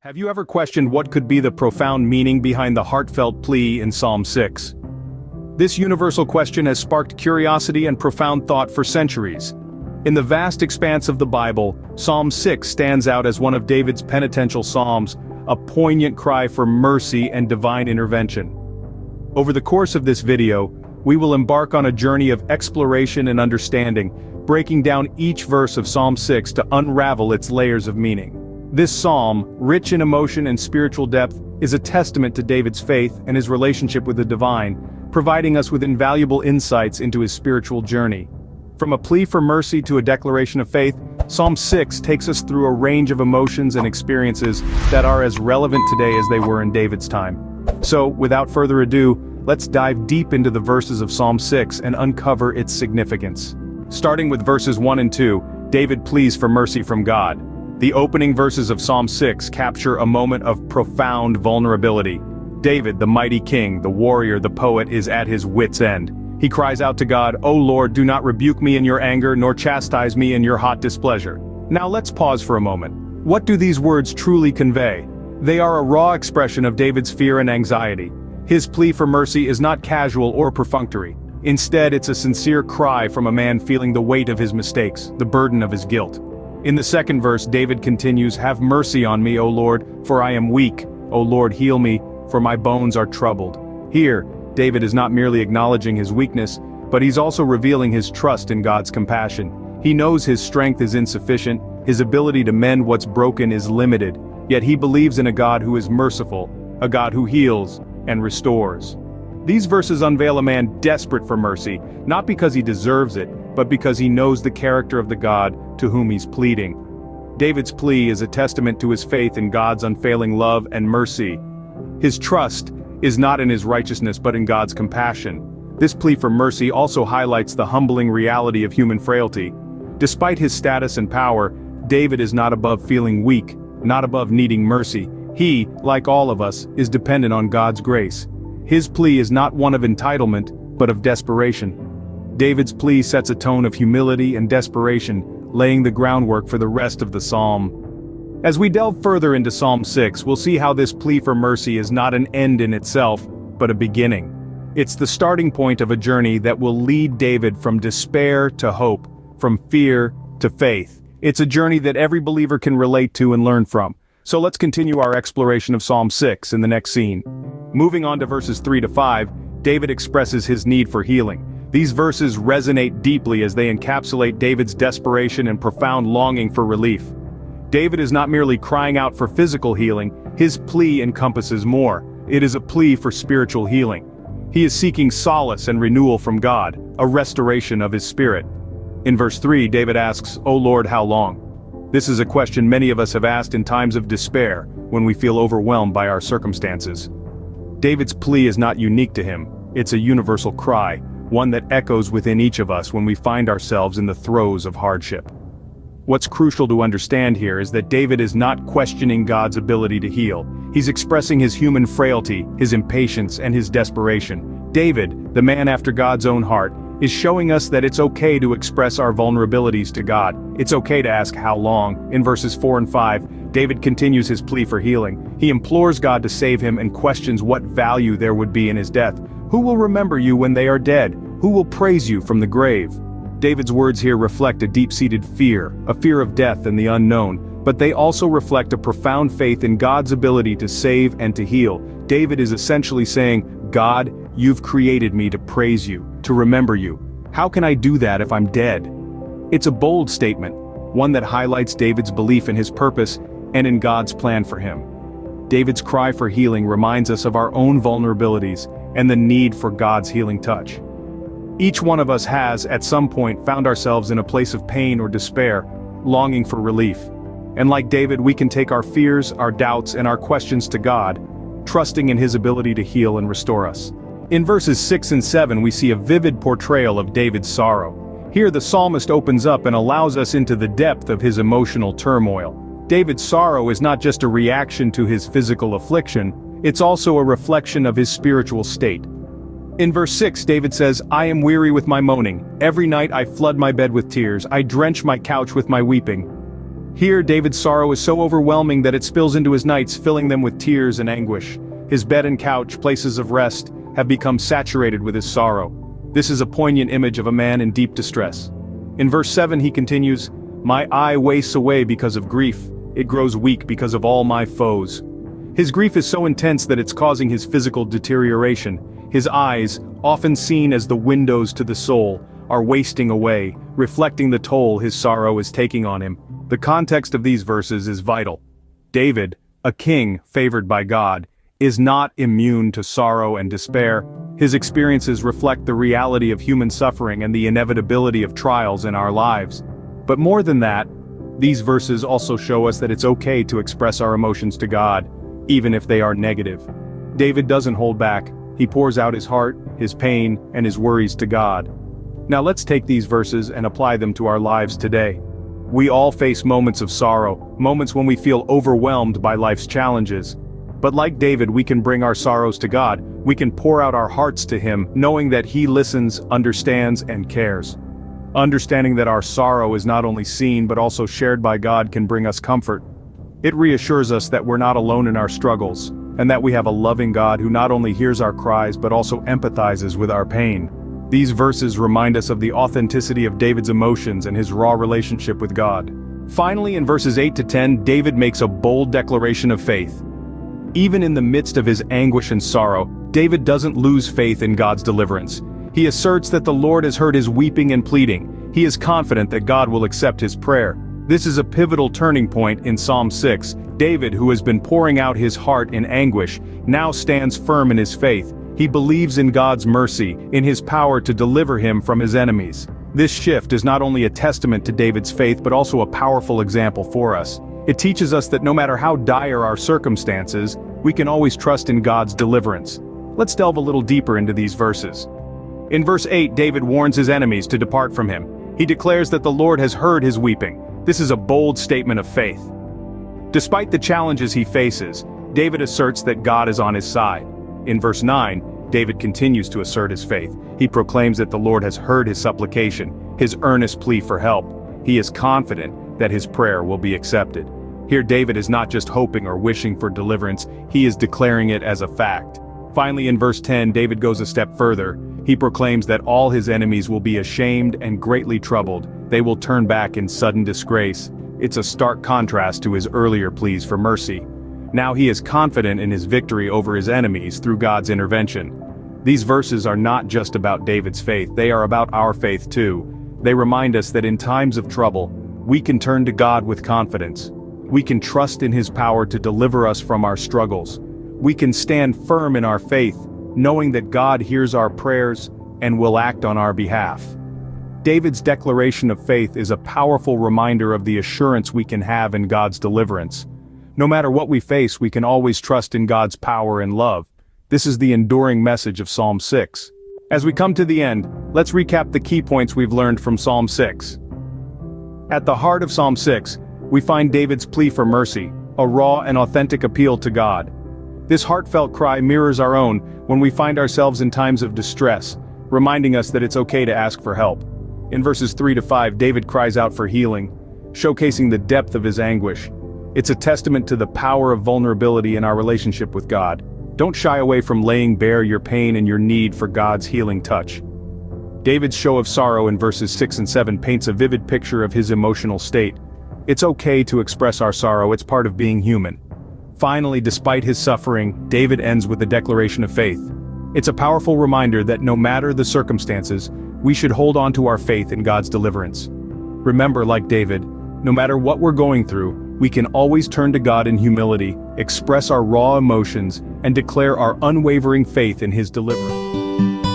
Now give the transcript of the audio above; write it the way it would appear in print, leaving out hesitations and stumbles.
Have you ever questioned what could be the profound meaning behind the heartfelt plea in Psalm 6? This universal question has sparked curiosity and profound thought for centuries. In the vast expanse of the Bible, Psalm 6 stands out as one of David's penitential psalms, a poignant cry for mercy and divine intervention. Over the course of this video, we will embark on a journey of exploration and understanding, breaking down each verse of Psalm 6 to unravel its layers of meaning. This psalm, rich in emotion and spiritual depth, is a testament to David's faith and his relationship with the divine, providing us with invaluable insights into his spiritual journey. From a plea for mercy to a declaration of faith, Psalm 6 takes us through a range of emotions and experiences that are as relevant today as they were in David's time. So, without further ado, let's dive deep into the verses of Psalm 6 and uncover its significance. Starting with verses 1 and 2, David pleads for mercy from God. The opening verses of Psalm 6 capture a moment of profound vulnerability. David, the mighty king, the warrior, the poet, is at his wit's end. He cries out to God, "O Lord, do not rebuke me in your anger, nor chastise me in your hot displeasure." Now let's pause for a moment. What do these words truly convey? They are a raw expression of David's fear and anxiety. His plea for mercy is not casual or perfunctory. Instead, it's a sincere cry from a man feeling the weight of his mistakes, the burden of his guilt. In the second verse, David continues, "Have mercy on me, O Lord, for I am weak. O Lord, heal me, for my bones are troubled." Here, David is not merely acknowledging his weakness, but he's also revealing his trust in God's compassion. He knows his strength is insufficient, his ability to mend what's broken is limited, yet he believes in a God who is merciful, a God who heals and restores. These verses unveil a man desperate for mercy, not because he deserves it, but because he knows the character of the God to whom he's pleading. David's plea is a testament to his faith in God's unfailing love and mercy. His trust is not in his righteousness but in God's compassion. This plea for mercy also highlights the humbling reality of human frailty. Despite his status and power, David is not above feeling weak, not above needing mercy. He, like all of us, is dependent on God's grace. His plea is not one of entitlement, but of desperation. David's plea sets a tone of humility and desperation, laying the groundwork for the rest of the psalm. As we delve further into Psalm 6, we'll see how this plea for mercy is not an end in itself, but a beginning. It's the starting point of a journey that will lead David from despair to hope, from fear to faith. It's a journey that every believer can relate to and learn from. So let's continue our exploration of Psalm 6 in the next scene. Moving on to verses 3 to 5, David expresses his need for healing. These verses resonate deeply as they encapsulate David's desperation and profound longing for relief. David is not merely crying out for physical healing, his plea encompasses more. It is a plea for spiritual healing. He is seeking solace and renewal from God, a restoration of his spirit. In verse 3, David asks, "O Lord, how long?" This is a question many of us have asked in times of despair, when we feel overwhelmed by our circumstances. David's plea is not unique to him, it's a universal cry, one that echoes within each of us when we find ourselves in the throes of hardship. What's crucial to understand here is that David is not questioning God's ability to heal. He's expressing his human frailty, his impatience, and his desperation. David, the man after God's own heart, is showing us that it's okay to express our vulnerabilities to God. It's okay to ask how long. In verses 4 and 5, David continues his plea for healing. He implores God to save him and questions what value there would be in his death. Who will remember you when they are dead? Who will praise you from the grave? David's words here reflect a deep-seated fear, a fear of death and the unknown, but they also reflect a profound faith in God's ability to save and to heal. David is essentially saying, "God, you've created me to praise you, to remember you. How can I do that if I'm dead?" It's a bold statement, one that highlights David's belief in his purpose and in God's plan for him. David's cry for healing reminds us of our own vulnerabilities and the need for God's healing touch. Each one of us has, at some point, found ourselves in a place of pain or despair, longing for relief. And like David, we can take our fears, our doubts, and our questions to God, trusting in his ability to heal and restore us. In verses 6 and 7, we see a vivid portrayal of David's sorrow. Here the psalmist opens up and allows us into the depth of his emotional turmoil. David's sorrow is not just a reaction to his physical affliction, it's also a reflection of his spiritual state. In verse 6, David says, "I am weary with my moaning. Every night I flood my bed with tears. I drench my couch with my weeping." Here, David's sorrow is so overwhelming that it spills into his nights, filling them with tears and anguish. His bed and couch, places of rest, have become saturated with his sorrow. This is a poignant image of a man in deep distress. In verse 7 he continues, "My eye wastes away because of grief. It grows weak because of all my foes." His grief is so intense that it's causing his physical deterioration. His eyes, often seen as the windows to the soul, are wasting away, reflecting the toll his sorrow is taking on him. The context of these verses is vital. David, a king favored by God, is not immune to sorrow and despair. His experiences reflect the reality of human suffering and the inevitability of trials in our lives. But more than that, these verses also show us that it's okay to express our emotions to God, even if they are negative. David doesn't hold back. He pours out his heart, his pain, and his worries to God. Now let's take these verses and apply them to our lives today. We all face moments of sorrow, moments when we feel overwhelmed by life's challenges. But like David, we can bring our sorrows to God. We can pour out our hearts to Him, knowing that He listens, understands, and cares. Understanding that our sorrow is not only seen but also shared by God can bring us comfort. It reassures us that we're not alone in our struggles, and that we have a loving God who not only hears our cries but also empathizes with our pain. These verses remind us of the authenticity of David's emotions and his raw relationship with God. Finally, in verses 8 to 10, David makes a bold declaration of faith. Even in the midst of his anguish and sorrow, David doesn't lose faith in God's deliverance. He asserts that the Lord has heard his weeping and pleading. He is confident that God will accept his prayer. This is a pivotal turning point in Psalm 6. David, who has been pouring out his heart in anguish, now stands firm in his faith. He believes in God's mercy, in his power to deliver him from his enemies. This shift is not only a testament to David's faith but also a powerful example for us. It teaches us that no matter how dire our circumstances, we can always trust in God's deliverance. Let's delve a little deeper into these verses. In verse 8, David warns his enemies to depart from him. He declares that the Lord has heard his weeping. This is a bold statement of faith. Despite the challenges he faces, David asserts that God is on his side. In verse 9, David continues to assert his faith. He proclaims that the Lord has heard his supplication, his earnest plea for help. He is confident that his prayer will be accepted. Here David is not just hoping or wishing for deliverance, he is declaring it as a fact. Finally, in verse 10, David goes a step further. He proclaims that all his enemies will be ashamed and greatly troubled. They will turn back in sudden disgrace. It's a stark contrast to his earlier pleas for mercy. Now he is confident in his victory over his enemies through God's intervention. These verses are not just about David's faith, they are about our faith too. They remind us that in times of trouble, we can turn to God with confidence. We can trust in His power to deliver us from our struggles. We can stand firm in our faith, knowing that God hears our prayers and will act on our behalf. David's declaration of faith is a powerful reminder of the assurance we can have in God's deliverance. No matter what we face, we can always trust in God's power and love. This is the enduring message of Psalm 6. As we come to the end, let's recap the key points we've learned from Psalm 6. At the heart of Psalm 6, we find David's plea for mercy, a raw and authentic appeal to God. This heartfelt cry mirrors our own when we find ourselves in times of distress, reminding us that it's okay to ask for help. In verses 3 to 5, David cries out for healing, showcasing the depth of his anguish. It's a testament to the power of vulnerability in our relationship with God. Don't shy away from laying bare your pain and your need for God's healing touch. David's show of sorrow in verses 6 and 7 paints a vivid picture of his emotional state. It's okay to express our sorrow, it's part of being human. Finally, despite his suffering, David ends with a declaration of faith. It's a powerful reminder that no matter the circumstances, we should hold on to our faith in God's deliverance. Remember, like David, no matter what we're going through, we can always turn to God in humility, express our raw emotions, and declare our unwavering faith in His deliverance.